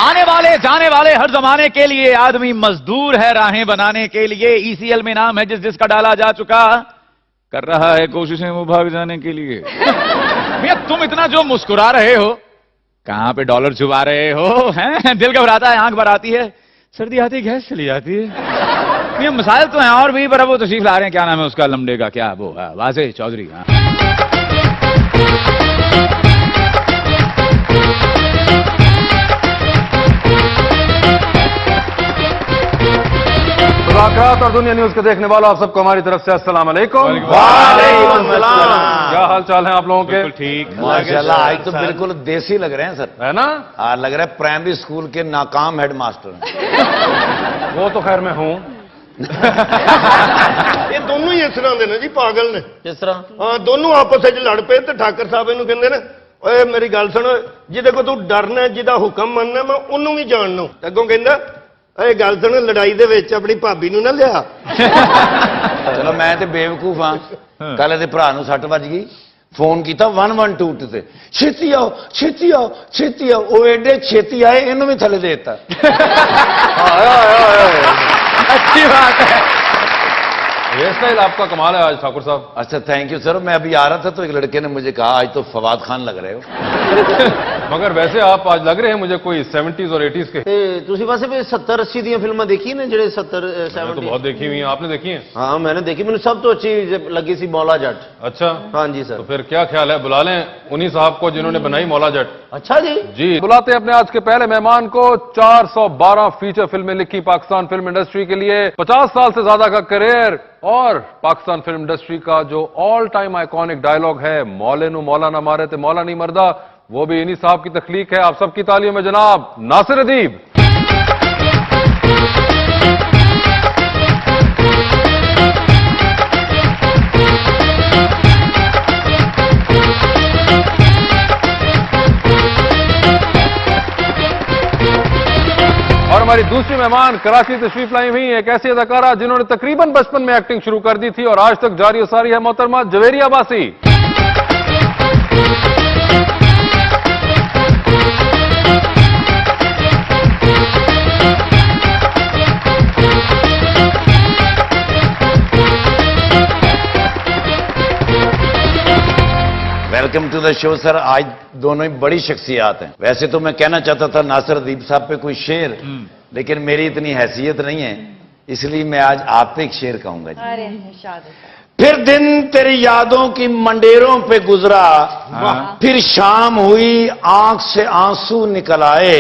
आने वाले जाने वाले हर जमाने के लिए आदमी मजदूर है राहें बनाने के लिए। ईसीएल में नाम है जिस जिसका डाला जा चुका, कर रहा है कोशिशें वो भाग जाने के लिए। भैया तुम इतना जो मुस्कुरा रहे हो, कहां पे डॉलर छुपा रहे हो? हैं? दिल घबराता है, आंख भर आती है, सर्दी आती है, गैस चली जाती है। ये मसाइल तो हैं और भी, पर वो तशरीफ ला रहे हैं, क्या नाम है उसका लमडे का, क्या वो वाजे चौधरी। मुलाकात और दुनिया न्यूज के देखने वालों आप सबको हमारी तरफ से अस्सलाम वालेकुम। वालेकुम सलाम। क्या हाल चाल है आप लोगों के? ठीक माशाल्लाह, आज तो बिल्कुल देसी लग रहे हैं सर, है ना? लग रहा है प्राइमरी स्कूल के नाकाम हेडमास्टर। वो तो खैर मैं हूं। ਇਹ ਦੋਨੋਂ ਹੀ ਇਸ ਤਰ੍ਹਾਂ ਦੇ ਨੇ ਜੀ, ਪਾਗਲ ਨੇ। किस तरह? ਹਾਂ, ਦੋਨੋਂ ਆਪਸ ਵਿੱਚ ਲੜ ਪਏ ਤੇ ਠਾਕਰ ਸਾਹਿਬ ਇਹਨੂੰ ਕਹਿੰਦੇ ਨੇ, ਓਏ ਮੇਰੀ ਗੱਲ ਸੁਣ, ਜਿਹਦੇ ਕੋ ਤੂੰ ਡਰਨਾ, ਜਿਹਦਾ ਹੁਕਮ ਮੰਨਣਾ, ਮੈਂ ਉਹਨੂੰ ਵੀ ਜਾਣਨਾ। ਅੱਗੋਂ ਕਹਿੰਦਾ, ਓਏ ਗੱਲ ਸੁਣ, ਲੜਾਈ ਦੇ ਵਿੱਚ ਆਪਣੀ ਭਾਬੀ ਨੂੰ ਨਾ ਲਿਆ। ਚਲੋ ਮੈਂ ਤੇ ਬੇਵਕੂਫ ਹਾਂ, ਕੱਲ ਇਹਦੇ ਭਰਾ ਨੂੰ ਸੱਟ ਵੱਜ ਗਈ, ਫੋਨ ਕੀਤਾ 112 ਤੇ, ਛੇਤੀ ਆਓ ਛੇਤੀ ਆਓ ਛੇਤੀ ਆਓ। ਉਹ ਐਡੇ ਛੇਤੀ ਆਏ, ਇਹਨੂੰ ਵੀ ਥੱਲੇ ਦੇ ਦਿੱਤਾ। अच्छी बात है। हेयर स्टाइल आपका कमाल है आज ठाकुर साहब। अच्छा थैंक यू सर। मैं अभी आ रहा था तो एक लड़के ने मुझे कहा आज तो फवाद खान लग रहे हो। मगर वैसे आप आज लग रहे हैं मुझे कोई 70s और 80s के। ਤੁਸੀਂ ਵੈਸੇ ਵੀ 70 80 ਦੀਆਂ ਫਿਲਮਾਂ ਦੇਖੀ ਨੇ, ਜਿਹੜੇ 70 मैंने तो 70। बहुत देखी हुई हैं, आपने देखी हैं? ਹਾਂ मैंने देखी, ਮੈਨੂੰ ਸਭ ਤੋਂ ਅੱਛੀ ਲੱਗੀ ਸੀ मौला जट। अच्छा, हाँ जी तो सर। फिर क्या ख्याल है, बुला लें उन्हीं साहब को जिन्होंने बनाई मौला जट? अच्छा जी। जी, बुलाते हैं अपने आज के पहले मेहमान को। 412 फीचर फिल्में लिखी पाकिस्तान फिल्म इंडस्ट्री के लिए, 50 साल से ज्यादा का करियर, और पाकिस्तान फिल्म इंडस्ट्री का जो ऑल टाइम आइकॉनिक डायलॉग है, मौले नु मौला ना मारे ते मौला नहीं मरदा, वो भी इन्हीं साहब की तख्लीक है। आप सबकी तालियों में जनाब नासिर अदीब। और हमारी दूसरी मेहमान कराची तशरीफ लाई हुई एक ऐसी अदाकारा जिन्होंने तकरीबन बचपन में एक्टिंग शुरू कर दी थी और आज तक जारी सारी है, मोहतरमा Javeria Basi. Welcome to the show sir. आज दोनों ही बड़ी शख्सियात हैं। वैसे तो मैं कहना चाहता था नासिर अदीब साहब पे कोई शेर, लेकिन मेरी इतनी हैसियत नहीं है, इसलिए मैं आज आप पे एक शेर कहूंगा जी। अरे फिर दिन तेरी यादों की मंडेरों पे गुजरा, फिर शाम हुई आंख से आंसू निकल आए,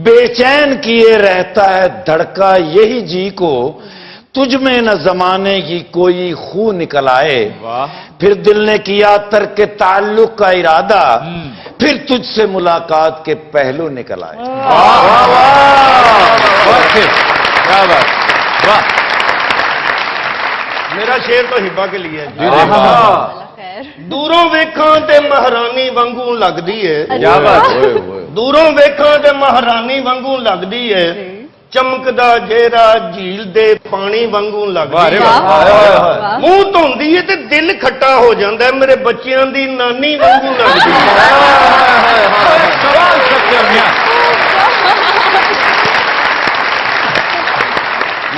बेचैन किए रहता है धड़का यही जी को, तुझ में न जमाने की कोई खू निकल आए। फिर दिल ने किया तर्क ताल्लुक का इरादा, फिर तुझसे मुलाकात के पहलू निकल आए। क्या बात, वाह। ਮੇਰਾ ਸ਼ੇਰ ਤਾਂ ਹਿੱਬਾ ਕੇ ਲਈ ਹੈ ਜੀ। खैर। ਦੂਰੋਂ ਵੇਖਾਂ ਤੇ ਮਹਾਰਾਣੀ ਵਾਂਗੂ ਲੱਗਦੀ ਏ। क्या बात। ਦੂਰੋਂ ਵੇਖਾਂ ਤੇ ਮਹਾਰਾਣੀ ਵਾਂਗੂ ਲੱਗਦੀ ਏ, ਚਮਕਦਾ ਜੇਰਾ ਝੀਲ ਦੇ ਪਾਣੀ ਵਾਂਗੂ ਲੱਗਦੀ ਏ। वाह। ਮੂੰਹ ਧੋਂਦੀ ਏ ਤੇ ਦਿਲ ਖੱਟਾ ਹੋ ਜਾਂਦਾ ਹੈ, ਮੇਰੇ ਬੱਚਿਆਂ ਦੀ ਨਾਨੀ ਵਾਂਗੂ ਲੱਗਦੀ ਏ।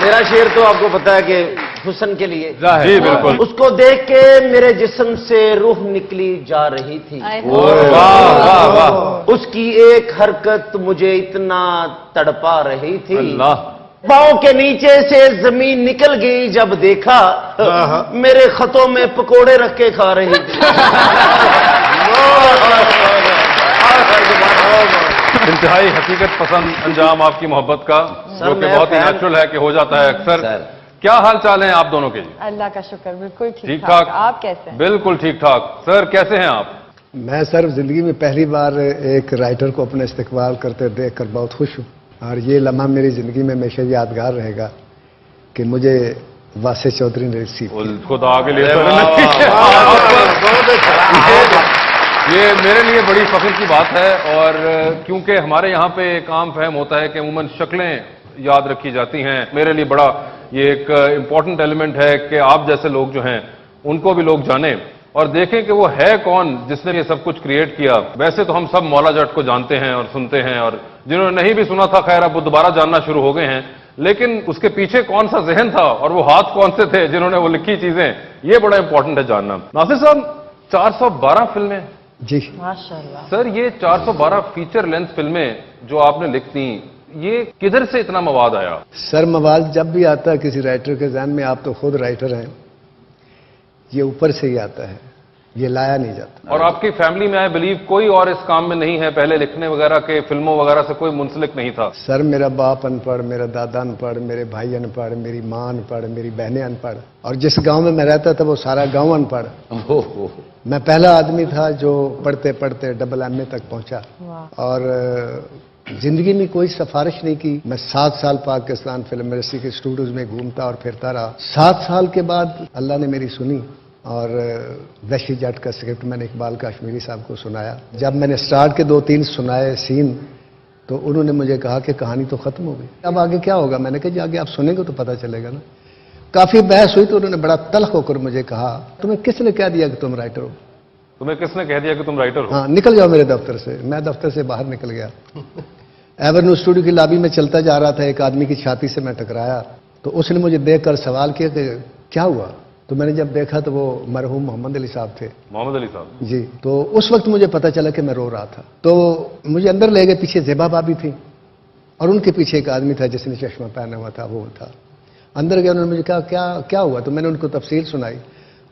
मेरा शेर तो आपको पता है कि हुस्न के लिए। जी बिल्कुल। उसको देख के मेरे जिस्म से रूह निकली जा रही थी, वाह वाह वाह। उसकी एक हरकत मुझे इतना तड़पा रही थी, अल्लाह। पाँव के नीचे से जमीन निकल गई जब देखा, मेरे खतों में पकोड़े रख के खा रही थी। इंतहाई हकीकत पसंद अंजाम आपकी मोहब्बत का, जो कि बहुत ही नेचुरल है कि हो जाता है अक्सर। क्या हाल चाल है आप दोनों के? अल्लाह का शुक्र, बिल्कुल ठीक ठीक ठाक। ठाक। आप कैसे हैं? बिल्कुल ठीक ठाक। सर कैसे हैं आप? मैं सर जिंदगी में पहली बार एक राइटर को अपना इस्तेकबाल करते देखकर बहुत खुश हूँ, और ये लम्हा मेरी जिंदगी में हमेशा यादगार रहेगा कि मुझे वासे चौधरी ने रिसीव। खुदा आगे ले ये मेरे लिए बड़ी फख्र की बात है, और क्योंकि हमारे यहाँ पे एक आम फहम होता है कि अमूमन शक्लें याद रखी जाती हैं, मेरे लिए बड़ा ये एक इम्पॉर्टेंट एलिमेंट है कि आप जैसे लोग जो हैं उनको भी लोग जानें। और देखें कि वो है कौन जिसने ये सब कुछ क्रिएट किया। वैसे तो हम सब मौला जट को जानते हैं और सुनते हैं, और जिन्होंने नहीं भी सुना था खैर अब वो दोबारा जानना शुरू हो गए हैं, लेकिन उसके पीछे कौन सा जहन था और वो हाथ कौन से थे जिन्होंने वो लिखी चीजें, ये बड़ा इंपॉर्टेंट है जानना। नासिर साहब, 412 फिल्में जी माशाल्लाह। सर, ये 412 फीचर लेंथ फिल्में जो आपने लिखती, ये किधर से इतना मवाद आया? सर, मवाद जब भी आता है किसी राइटर के ज़हन में, आप तो खुद राइटर हैं, ये ऊपर से ही आता है, ये लाया नहीं जाता। और आपकी फैमिली में आई बिलीव कोई और इस काम में नहीं है, पहले लिखने वगैरह के, फिल्मों वगैरह से कोई मुंसलिक नहीं था? सर, मेरा बाप अनपढ़, मेरा दादा अनपढ़, मेरे भाई अनपढ़, मेरी माँ अनपढ़, मेरी बहनें अनपढ़, और जिस गांव में मैं रहता था वो सारा गांव अनपढ़। मैं पहला आदमी था जो पढ़ते पढ़ते डबल MA तक पहुंचा, और जिंदगी में कोई सिफारिश नहीं की। मैं 7 साल पाकिस्तान फिल्म इंडस्ट्री के स्टूडियोज में घूमता और फिरता रहा। 7 साल के बाद अल्लाह ने मेरी सुनी और वैशी जट का स्क्रिप्ट मैंने इकबाल काश्मीरी साहब को सुनाया। जब मैंने स्टार्ट के 2-3 सुनाए सीन, तो उन्होंने मुझे कहा कि कहानी तो खत्म हो गई, अब आगे क्या होगा? मैंने कहा जी आगे आप सुनेंगे तो पता चलेगा ना। काफी बहस हुई तो उन्होंने बड़ा तल्ख होकर मुझे कहा, तुम्हें किसने कह दिया कि तुम राइटर हो? तुम्हें किसने कह दिया कि तुम राइटर हो? हाँ, निकल जाओ मेरे दफ्तर से। मैं दफ्तर से बाहर निकल गया। एवर्न्यू स्टूडियो की लॉबी में चलता जा रहा था, एक आदमी की छाती से मैं टकराया, तो उसने मुझे देखकर सवाल किया कि क्या हुआ? तो मैंने जब देखा तो वो मरहूम मोहम्मद अली साहब थे। मोहम्मद अली साहब जी। तो उस वक्त मुझे पता चला कि मैं रो रहा था, तो मुझे अंदर ले गए। पीछे ज़ेबा भाभी थी और उनके पीछे एक आदमी था जिसने चश्मा पहना हुआ था, वो था। अंदर गया, उन्होंने मुझे कहा क्या क्या हुआ? तो मैंने उनको तफसील सुनाई।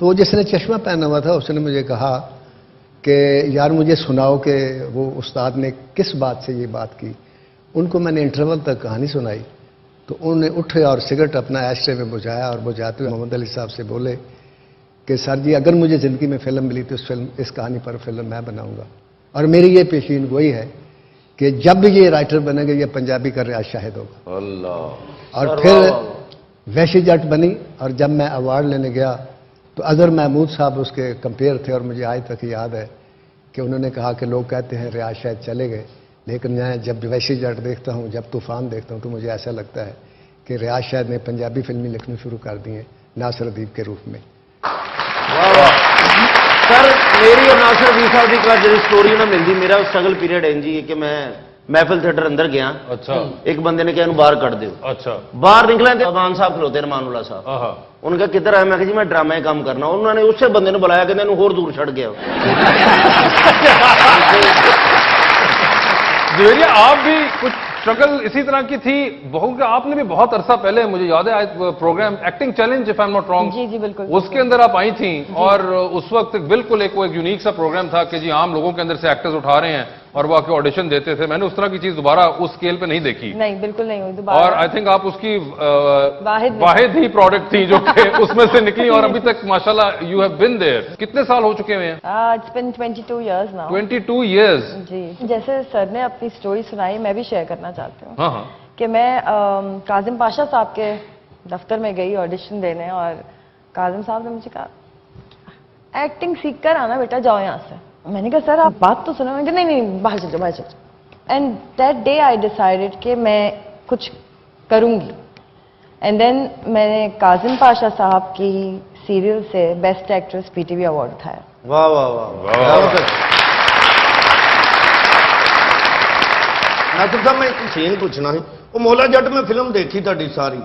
तो वो जिसने चश्मा पहना हुआ था उसने मुझे कहा कि यार मुझे सुनाओ कि वो उस्ताद ने किस बात से ये बात की। उनको मैंने इंटरवल तक कहानी सुनाई तो उन्होंने उठे और सिगरेट अपना एस्ट्रे में बुझाया, और बुझाते हुए मोहम्मद अली साहब से बोले कि सर जी अगर मुझे ज़िंदगी में फ़िल्म मिली तो इस कहानी पर फिल्म मैं बनाऊंगा, और मेरी ये पेशीन गोई है कि जब भी ये राइटर बनेगा ये पंजाबी का रियाज शाहिद होगा। अल्लाह। और फिर वैशी जट बनी, और जब मैं अवार्ड लेने गया तो अजहर महमूद साहब उसके कंपेयर थे, और मुझे आज तक याद है कि उन्होंने कहा कि लोग कहते हैं रियाज शायद चले गए, लेकिन मैं जब वैशी जट देखता हूँ, जब तूफान देखता हूँ, तो मुझे ऐसा लगता है कि रियाज शायद ने पंजाबी फिल्में लिखनी शुरू कर दी हैं नासिर अदीब के रूप में। सर, मेरी और नासिर अदीब साहब की जो स्टोरी ना मिलती, मेरा स्ट्रगल पीरियड इंज ही है कि मैं महफिल थिएटर अंदर गया। अच्छा। एक बंदे ने कहा इन्हू बाहर कट दो। अच्छा। बाहर निकला तो अमान साहब खलोते, रमानुल्लाह साहब। हाँ। उनका किधर आया? मैं कहा जी मैं ड्रामा ही काम करना। उन्होंने उसे बंदे ने बुलाया, कहते होर दूर छड़ गया। जवेरिया, आप भी कुछ स्ट्रगल इसी तरह की थी बहू के? आपने भी बहुत अरसा पहले, मुझे याद है, program acting challenge if I am not wrong, जी जी बिल्कुल, उसके अंदर आप आई थी, और उस वक्त बिल्कुल एक यूनिक सा प्रोग्राम था कि जी आम लोगों के अंदर से एक्टर्स उठा रहे हैं और वो आके ऑडिशन देते थे। मैंने उस तरह की चीज दोबारा उस स्केल पे नहीं देखी। नहीं बिल्कुल नहीं हुई दोबारा। और आई थिंक आप उसकी वाहिद वाहिद ही प्रोडक्ट थी जो कि उसमें से निकली, और अभी तक माशाल्लाह यू हैव बीन देयर। कितने साल हो चुके हैं? It's been 22 years now। 22 years। जी। जैसे सर ने अपनी स्टोरी सुनाई, मैं भी शेयर करना चाहती हूँ। हाँ हाँ। कि मैं काजिम पाशा साहब के दफ्तर में गई ऑडिशन देने, और काजिम साहब ने मुझे कहा एक्टिंग सीख कर आना बेटा, जाओ यहाँ से। मैंने कहा सर आप बात तो सुनो। मैंने कहा नहीं बाहर चल जाओ, बाहर चल जाओ। And that day I decided कि मैं कुछ करूँगी। एंड देन मैंने काजिम पाशा साहब की सीरियल से बेस्ट एक्ट्रेस PTV अवार्ड उठाया। वाह वाह वाह। नासिर साहब, मैं एक सीन पूछना है। ਉਹ ਮੌਲਾ ਜੱਟ ਮੈਂ ਫਿਲਮ ਦੇਖੀ ਤੁਹਾਡੀ ਸਾਰੀ।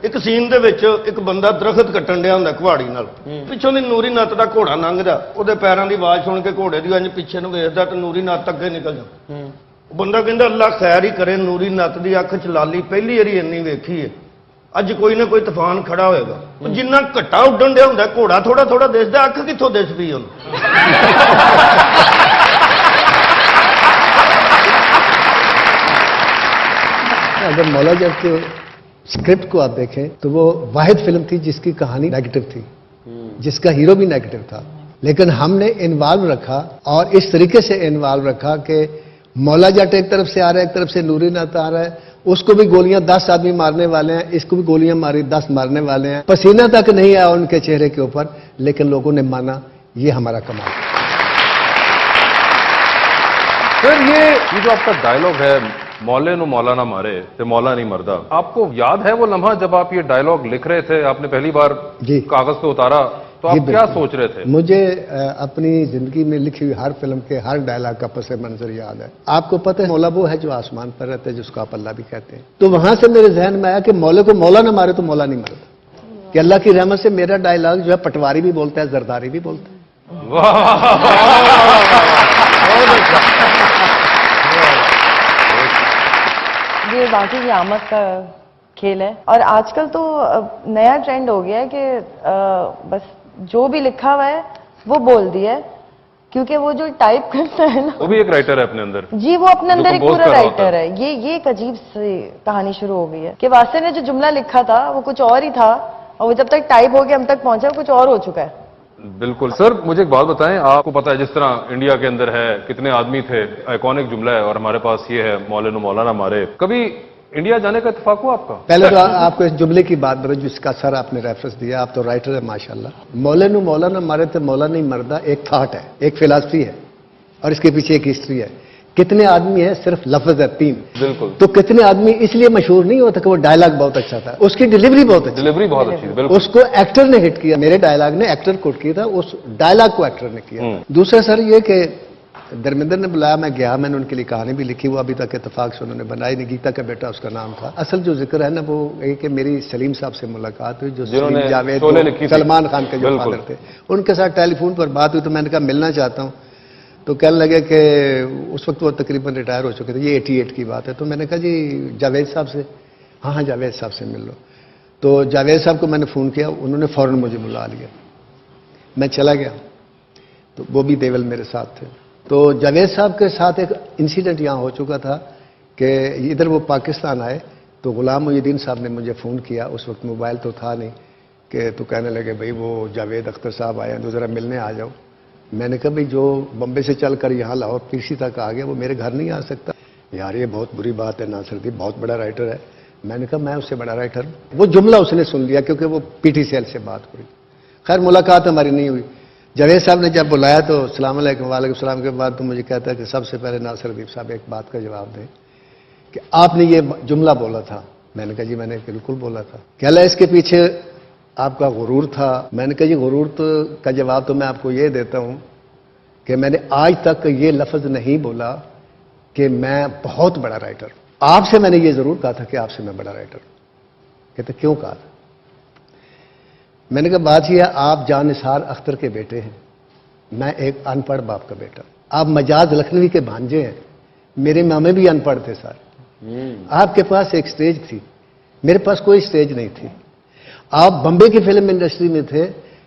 ਇੱਕ ਸੀਨ ਦੇ ਵਿੱਚ ਇੱਕ ਬੰਦਾ ਦਰਖਤ ਕੱਟਣ ਡਿਆ ਹੁੰਦਾ ਕੁਹਾੜੀ ਨਾਲ, ਪਿੱਛੋਂ ਦੀ ਨੂਰੀ ਨੱਤ ਦਾ ਘੋੜਾ ਲੰਘਦਾ, ਉਹਦੇ ਪੈਰਾਂ ਦੀ ਆਵਾਜ਼ ਸੁਣ ਕੇ ਘੋੜੇ ਦੀ ਇੰਜ ਪਿੱਛੇ ਨੂੰ ਵੇਖਦਾ ਤੇ ਨੂਰੀ ਨੱਤ ਅੱਗੇ ਨਿਕਲ ਜਾਂਦਾ। ਉਹ ਬੰਦਾ ਕਹਿੰਦਾ ਅੱਲਾ ਖੈਰ ਹੀ ਕਰੇ, ਨੂਰੀ ਨੱਤ ਦੀ ਅੱਖ 'ਚ ਲਾਲੀ ਪਹਿਲੀ ਵਾਰੀ ਇੰਨੀ ਵੇਖੀ ਹੈ, ਅੱਜ ਕੋਈ ਨਾ ਕੋਈ ਤੂਫਾਨ ਖੜਾ ਹੋਏਗਾ। ਉਹ ਜਿੰਨਾ ਘੱਟਾ ਉੱਡਣ ਡਿਆ ਹੁੰਦਾ ਘੋੜਾ ਥੋੜਾ ਥੋੜਾ ਦਿਸਦਾ, ਅੱਖ ਕਿੱਥੋਂ ਦਿਸ ਪਈ ਉਹਨੂੰ? अगर मौला जट के स्क्रिप्ट को आप देखें तो वो वाहिद फिल्म थी जिसकी कहानी नेगेटिव थी, जिसका हीरो भी नेगेटिव था, लेकिन हमने इन्वॉल्व रखा, और इस तरीके से इन्वॉल्व रखा कि मौला जट एक तरफ से आ रहा है, एक तरफ से नूरी नात आ रहा है, उसको भी गोलियां 10 आदमी मारने वाले हैं, इसको भी गोलियां मारी 10 मारने वाले हैं, पसीना तक नहीं आया उनके चेहरे के ऊपर, लेकिन लोगों ने माना। ये हमारा कमाल। सर, ये जो आपका डायलॉग है, मौले नु मौला ना मारे ते मौला नहीं मरदा, आपको याद है वो लम्हा जब आप ये डायलॉग लिख रहे थे, आपने पहली बार जी कागज पे उतारा, तो तो आप क्या सोच रहे थे? मुझे अपनी जिंदगी में लिखी हुई हर फिल्म के हर डायलॉग का पस मंजर याद है। आपको पता है मौला वो है जो आसमान पर रहता है, जिसको आप अल्लाह भी कहते हैं। तो वहां से मेरे जहन में आया कि मौले को मौला ना मारे तो मौला नहीं मरता, कि अल्लाह की रहमत से मेरा डायलॉग जो है पटवारी भी बोलता है, जरदारी भी बोलता है। ये बाकी की आमद का खेल है। और आजकल तो नया ट्रेंड हो गया है कि बस जो भी लिखा हुआ है वो बोल दिया है, क्योंकि वो जो टाइप करता है ना, वो भी एक राइटर है अपने अंदर जी, वो अपने अंदर एक कंपोज पूरा कर रहा होता राइटर है। ये एक अजीब सी कहानी शुरू हो गई है कि वासे ने जो जुमला लिखा था वो कुछ और ही था, और वो जब तक टाइप हो गया हम तक पहुंचा कुछ और हो चुका है। बिल्कुल। सर मुझे एक बात बताएं, आपको पता है जिस तरह इंडिया के अंदर है कितने आदमी थे, आइकॉनिक जुमला है, और हमारे पास ये है मौले नु मौला ना मारे। कभी इंडिया जाने का इत्तेफाक हुआ आपका? पहले तो आपको इस जुमले की बात बताओ जिसका सर आपने रेफरेंस दिया। आप तो राइटर है माशाल्लाह। मौले नु मौला ना मारे तो मौला नहीं मरदा एक थॉट है, एक फिलॉसफी है, और इसके पीछे एक हिस्ट्री है। कितने आदमी है, सिर्फ लफ्ज है 3। बिल्कुल। तो कितने आदमी इसलिए मशहूर नहीं होता कि वो डायलॉग बहुत अच्छा था, उसकी डिलीवरी बहुत अच्छी, डिलीवरी बहुत अच्छी, बिल्कुल। उसको एक्टर ने हिट किया। मेरे डायलॉग ने एक्टर को हिट किया था, उस डायलॉग को एक्टर ने किया। दूसरा सर ये कि धर्मेंद्र ने बुलाया, मैं गया, मैंने उनके लिए कहानी भी लिखी, वो अभी तक इत्तेफाक से उन्होंने बनाई नहीं। गीता का बेटा उसका नाम था। असल जो जिक्र है ना वो एक कि मेरी सलीम साहब से मुलाकात हुई, जो सलीम जावेद सलमान खान के जो फादर थे, उनके साथ टेलीफोन पर बात हुई। तो मैंने कहा मिलना चाहता हूँ। तो कहने लगे कि उस वक्त वो तकरीबन रिटायर हो चुके थे, ये 88 की बात है। तो मैंने कहा जी जावेद साहब से, हाँ हाँ जावेद साहब से मिल लो। तो जावेद साहब को मैंने फ़ोन किया, उन्होंने फ़ौरन मुझे बुला लिया। मैं चला गया, तो वो भी देवल मेरे साथ थे। तो जावेद साहब के साथ एक इंसिडेंट यहाँ हो चुका था कि इधर वो पाकिस्तान आए, तो गुलाम मुहिद्दीन साहब ने मुझे फ़ोन किया। उस वक्त मोबाइल तो था नहीं, कि तो कहने लगे भाई वो जावेद अख्तर साहब आए हैं तो ज़रा मिलने आ जाओ। मैंने कहा भाई जो बम्बे से चलकर यहाँ लाहौर पीसी तक आ गया वो मेरे घर नहीं आ सकता। यार ये बहुत बुरी बात है नासिर दी, बहुत बड़ा राइटर है। मैंने कहा मैं उससे बड़ा राइटर हूँ। वो जुमला उसने सुन लिया क्योंकि वो पीटी सेल से बात हुई। खैर मुलाकात हमारी नहीं हुई। जावेद साहब ने जब बुलाया तो अस्सलाम वालेकुम, वालेकुम सलाम के बाद तो मुझे कहता है कि सबसे पहले नासिर दीप साहब एक बात का जवाब दें कि आपने ये जुमला बोला था। मैंने कहा जी मैंने बिल्कुल बोला था। कहला इसके पीछे आपका गुरूर था। मैंने कहा जी गुरूर तो का जवाब तो मैं आपको ये देता हूं कि मैंने आज तक ये लफ्ज नहीं बोला कि मैं बहुत बड़ा राइटर। आपसे मैंने ये जरूर कहा था कि आपसे मैं बड़ा राइटर। कहते क्यों कहा था? मैंने कहा बात यह है, आप जान निसार अख्तर के बेटे हैं, मैं एक अनपढ़ बाप का बेटा। आप मजाज लखनवी के भांजे हैं, मेरे मामे भी अनपढ़ थे सर। आपके पास एक स्टेज थी, मेरे पास कोई स्टेज नहीं थी। आप बम्बे की फिल्म इंडस्ट्री में थे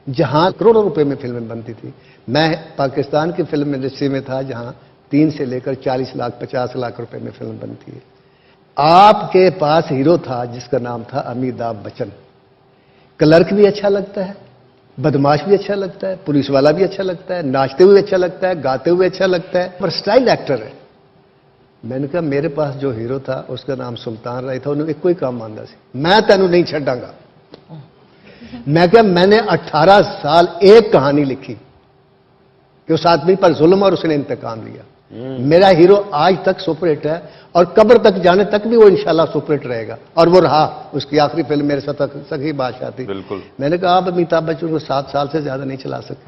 जहां करोड़ों रुपए में फिल्में बनती थी। मैं पाकिस्तान की फिल्म इंडस्ट्री में था जहां 3 से लेकर 40 लाख 50 लाख रुपए में फिल्म बनती है। आपके पास हीरो था जिसका नाम था अमिताभ बच्चन। क्लर्क भी अच्छा लगता है, बदमाश भी अच्छा लगता है, पुलिस वाला भी अच्छा लगता है, नाचते हुए अच्छा लगता है, गाते हुए अच्छा लगता है, पर स्टाइल एक्टर है। मैंने कहा मेरे पास जो हीरो था उसका नाम सुल्तान राय था, उन्होंने कोई काम मानता सी, मैं तेनू नहीं छड़ांगा। मैं क्या, मैंने 18 साल एक कहानी लिखी कि उस आदमी पर जुल्म और उसने इंतकाम लिया। मेरा हीरो आज तक सुपरहिट है और कब्र तक जाने तक भी वो इंशाल्लाह सुपरहिट रहेगा, और वो रहा। उसकी आखिरी फिल्म मेरे साथ सखी बादशाह थी। बिल्कुल। मैंने कहा आप अमिताभ बच्चन को 7 साल से ज्यादा नहीं चला सकते।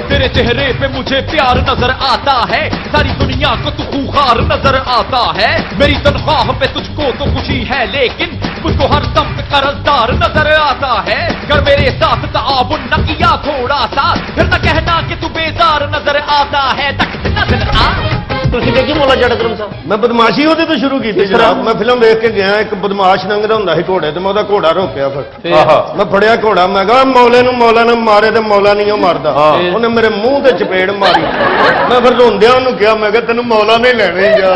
तेरे चेहरे पे मुझे प्यार नजर आता है, सारी दुनिया को तू खूंखार नजर आता है। मेरी तनख्वाह पे तुझको तो खुशी है, लेकिन मुझको हर दम कर्जदार नजर आता है। कर मेरे साथ ताउन न किया थोड़ा सा, फिर न कहना कि तू बेजार नजर आता है। तक नजर आ ਤੁਸੀਂ ਦੇਖੀ ਮੌਲਾ ਜੱਟ ਕਰਮ ਸਾਹਿਬ? ਮੈਂ ਬਦਮਾਸ਼ੀ ਉਹਦੇ ਤੋਂ ਸ਼ੁਰੂ ਕੀਤੀ ਜਨਾਬ। ਮੈਂ ਫਿਲਮ ਵੇਖ ਕੇ ਗਿਆ, ਇੱਕ ਬਦਮਾਸ਼ ਲੰਘਦਾ ਹੁੰਦਾ ਸੀ ਘੋੜੇ ਤੇ, ਮੈਂ ਉਹਦਾ ਘੋੜਾ ਰੋਕਿਆ। ਫਿਰ ਮੈਂ ਫੜਿਆ ਘੋੜਾ, ਮੈਂ ਕਿਹਾ ਮੌਲਾ ਨੂੰ ਮਾਰੇ ਤੇ ਮੌਲਾ ਨਹੀਂ ਉਹ ਮਾਰਦਾ। ਉਹਨੇ ਮੇਰੇ ਮੂੰਹ ਤੇ ਚਪੇੜ ਮਾਰੀ। ਮੈਂ ਫਿਰ ਰੋਂਦਿਆਂ ਉਹਨੂੰ ਕਿਹਾ, ਮੈਂ ਕਿਹਾ ਤੈਨੂੰ ਮੌਲਾ ਨਹੀਂ ਲੈਣੇ ਜਾ।